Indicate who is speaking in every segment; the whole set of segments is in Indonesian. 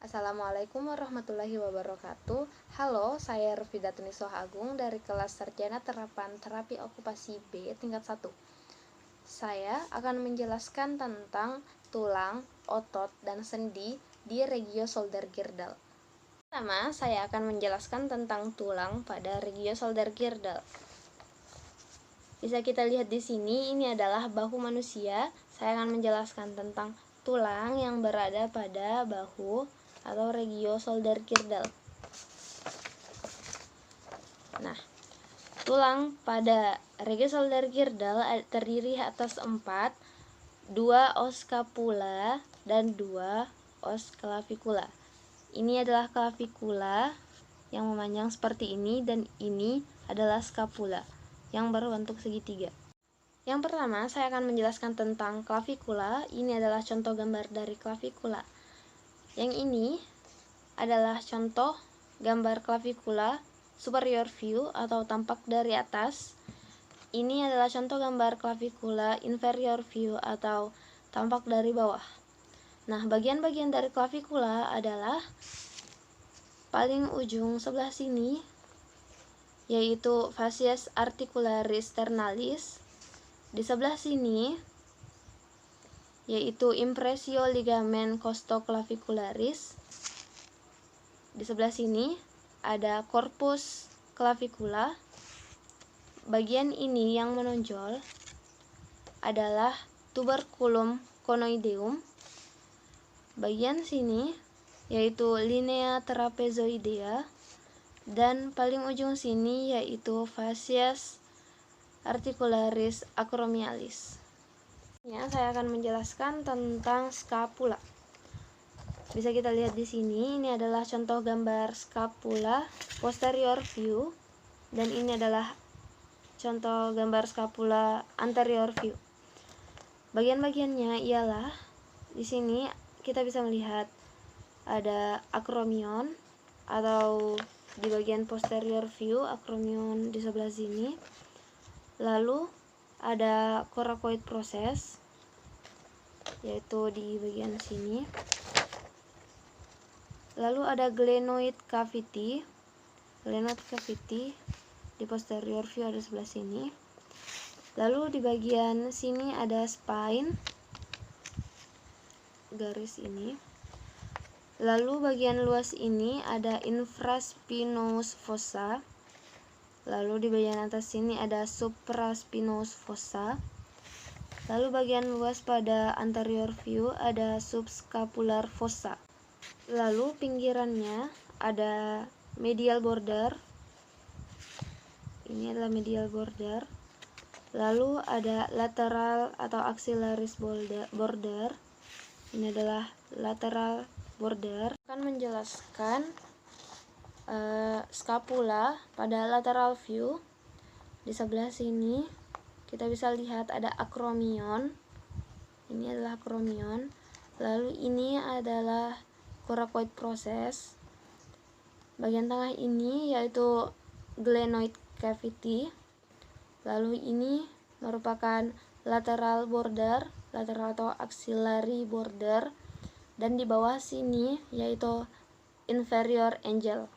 Speaker 1: Assalamualaikum warahmatullahi wabarakatuh. Halo, saya Rafida Tunisoh Agung dari kelas Sarjana Terapan Terapi Okupasi B tingkat 1. Saya akan menjelaskan tentang tulang, otot, dan sendi di regio shoulder girdle. Pertama, saya akan menjelaskan tentang tulang pada regio shoulder girdle. Bisa kita lihat di sini, ini adalah bahu manusia. Saya akan menjelaskan tentang tulang yang berada pada bahu atau regio shoulder girdle. Nah, tulang pada regio shoulder girdle terdiri atas 4, 2 os scapula dan 2 os clavicula. Ini adalah clavicula yang memanjang seperti ini, dan ini adalah scapula yang berbentuk segitiga. Yang pertama, saya akan menjelaskan tentang clavicula. Ini adalah contoh gambar dari clavicula. Yang ini adalah contoh gambar clavicula superior view atau tampak dari atas. Ini adalah contoh gambar clavicula inferior view atau tampak dari bawah. Nah, bagian-bagian dari clavicula adalah paling ujung sebelah sini, yaitu fascies articularis ternalis. Di sebelah sini, yaitu impressio ligamen costoclavicularis. Di sebelah sini ada corpus clavicula. Bagian ini yang menonjol adalah tuberculum conoideum. Bagian sini yaitu linea trapezoidea, dan paling ujung sini yaitu fascies articularis acromialis. Saya akan menjelaskan tentang scapula. Bisa kita lihat di sini, ini adalah contoh gambar scapula posterior view, dan ini adalah contoh gambar scapula anterior view. Bagian-bagiannya ialah di sini kita bisa melihat ada acromion, atau di bagian posterior view acromion di sebelah sini. Lalu ada coracoid process, yaitu di bagian sini. Lalu ada glenoid cavity. Glenoid cavity di posterior view ada sebelah sini. Lalu di bagian sini ada spine, garis ini. Lalu bagian luas ini ada infraspinous fossa. Lalu di bagian atas sini ada supraspinous fossa. Lalu bagian luas pada anterior view ada subscapular fossa. Lalu pinggirannya ada medial border. Ini adalah medial border. Lalu ada lateral atau axillaris border. Ini adalah lateral border. Akan menjelaskan scapula pada lateral view. Di sebelah sini kita bisa lihat ada acromion. Ini adalah acromion. Lalu ini adalah coracoid process. Bagian tengah ini yaitu glenoid cavity. Lalu ini merupakan lateral border, lateral atau axillary border, dan di bawah sini yaitu inferior angel.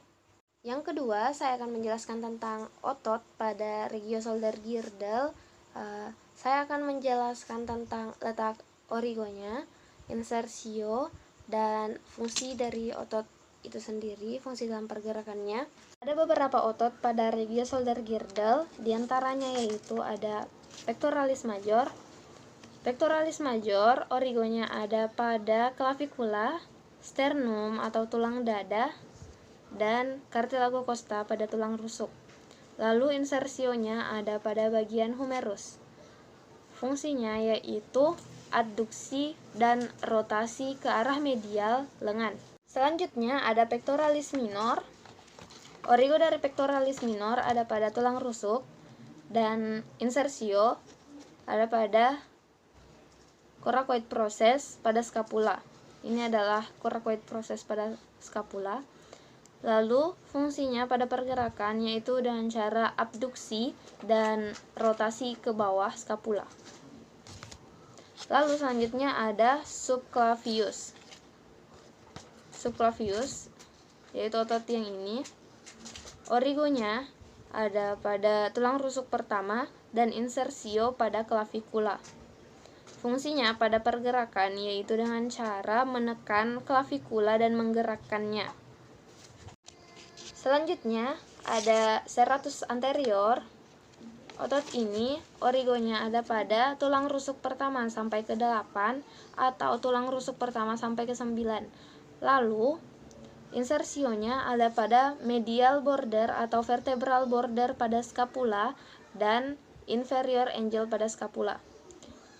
Speaker 1: Yang kedua, saya akan menjelaskan tentang otot pada regio shoulder girdle. Saya akan menjelaskan tentang letak origonya, insersio, dan fungsi dari otot itu sendiri, fungsi dalam pergerakannya. Ada beberapa otot pada regio shoulder girdle, diantaranya yaitu ada pectoralis major. Pectoralis major, origonya ada pada clavicula, sternum atau tulang dada, dan cartilago costa pada tulang rusuk. Lalu insersionya ada pada bagian humerus. Fungsinya yaitu adduksi dan rotasi ke arah medial lengan. Selanjutnya ada pectoralis minor. Origo dari pectoralis minor ada pada tulang rusuk, dan insersio ada pada coracoid process pada scapula. Ini adalah coracoid process pada scapula. Lalu fungsinya pada pergerakan yaitu dengan cara abduksi dan rotasi ke bawah scapula. Lalu selanjutnya ada subclavius. subclavius, yaitu otot yang ini. Origonya ada pada tulang rusuk pertama dan insersio pada clavicula. Fungsinya pada pergerakan yaitu dengan cara menekan clavicula dan menggerakkannya. Selanjutnya ada serratus anterior. Otot ini origonya ada pada tulang rusuk pertama sampai ke 8 atau tulang rusuk pertama sampai ke 9. Lalu insersionya ada pada medial border atau vertebral border pada scapula dan inferior angle pada scapula.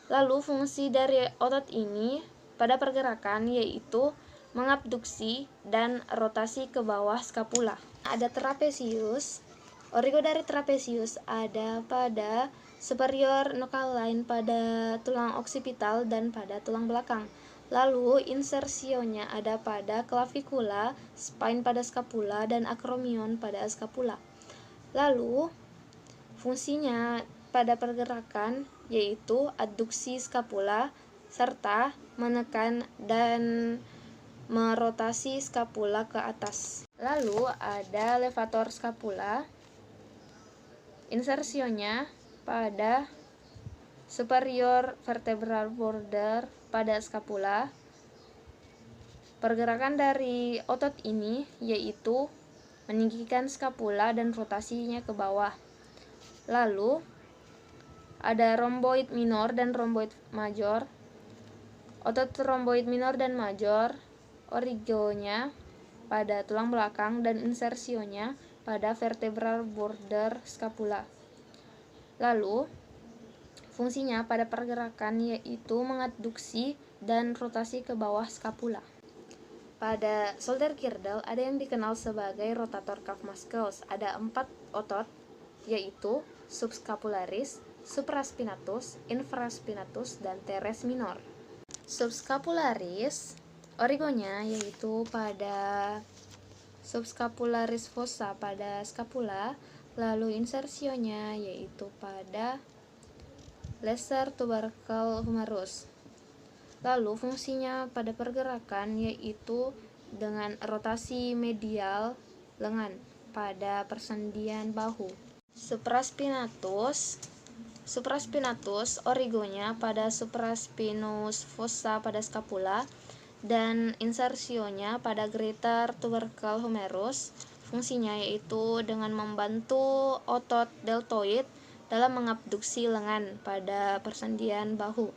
Speaker 1: Lalu fungsi dari otot ini pada pergerakan yaitu mengabduksi dan rotasi ke bawah scapula. Ada trapezius. Origo dari trapezius ada pada superior nuchal line pada tulang occipital dan pada tulang belakang. Lalu insersionya ada pada clavicula, spine pada scapula, dan acromion pada scapula. Lalu fungsinya pada pergerakan yaitu adduksi scapula serta menekan dan merotasi scapula ke atas. Lalu ada levator scapula. Insersionya pada superior vertebral border pada scapula. Pergerakan dari otot ini yaitu meninggikan scapula dan rotasinya ke bawah. Lalu ada rhomboid minor dan rhomboid major. Otot rhomboid minor dan major origonya pada tulang belakang dan insersionya pada vertebral border scapula. Lalu fungsinya pada pergerakan yaitu mengadduksi dan rotasi ke bawah scapula. Pada shoulder girdle ada yang dikenal sebagai rotator cuff muscles. Ada 4 otot yaitu subscapularis, supraspinatus, infraspinatus, dan teres minor. Subscapularis origonya yaitu pada subscapularis fossa pada scapula, lalu insersionya yaitu pada lesser tubercle humerus. Lalu fungsinya pada pergerakan yaitu dengan rotasi medial lengan pada persendian bahu. Supraspinatus origonya pada supraspinous fossa pada scapula dan insersionya pada greater tubercle humerus. Fungsinya yaitu dengan membantu otot deltoid dalam mengabduksi lengan pada persendian bahu.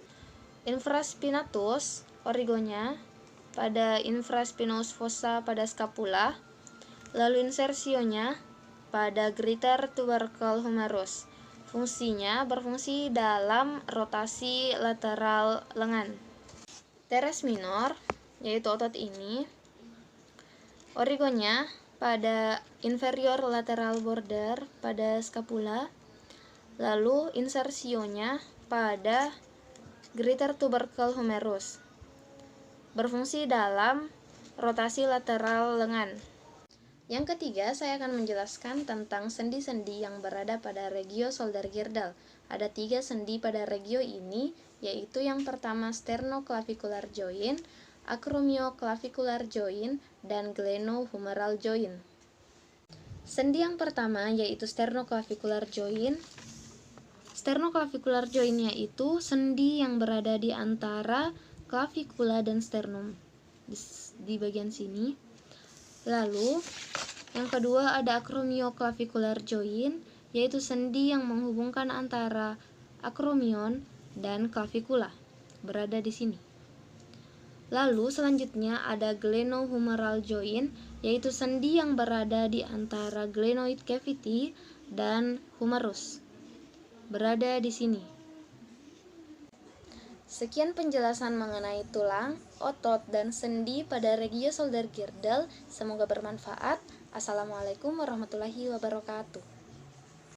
Speaker 1: Infraspinatus origonya pada infraspinous fossa pada scapula, lalu insersionya pada greater tubercle humerus. Fungsinya berfungsi dalam rotasi lateral lengan. Teres minor yaitu otot ini origonya pada inferior lateral border pada scapula, lalu insersionya pada greater tubercle humerus. Berfungsi dalam rotasi lateral lengan. Yang ketiga, saya akan menjelaskan tentang sendi-sendi yang berada pada regio shoulder girdle. Ada 3 sendi pada regio ini, yaitu yang pertama sternoclavicular joint, acromioclavicular joint, dan glenohumeral joint. Sendi yang pertama yaitu sternoclavicular joint. Sternoclavicular joint yaitu sendi yang berada di antara clavicula dan sternum di bagian sini. Lalu yang kedua ada acromioclavicular joint, yaitu sendi yang menghubungkan antara acromion dan clavicula, berada di sini. Lalu selanjutnya ada glenohumeral joint, yaitu sendi yang berada di antara glenoid cavity dan humerus, berada di sini. Sekian penjelasan mengenai tulang, otot, dan sendi pada regio shoulder girdle. Semoga bermanfaat. Assalamualaikum warahmatullahi wabarakatuh.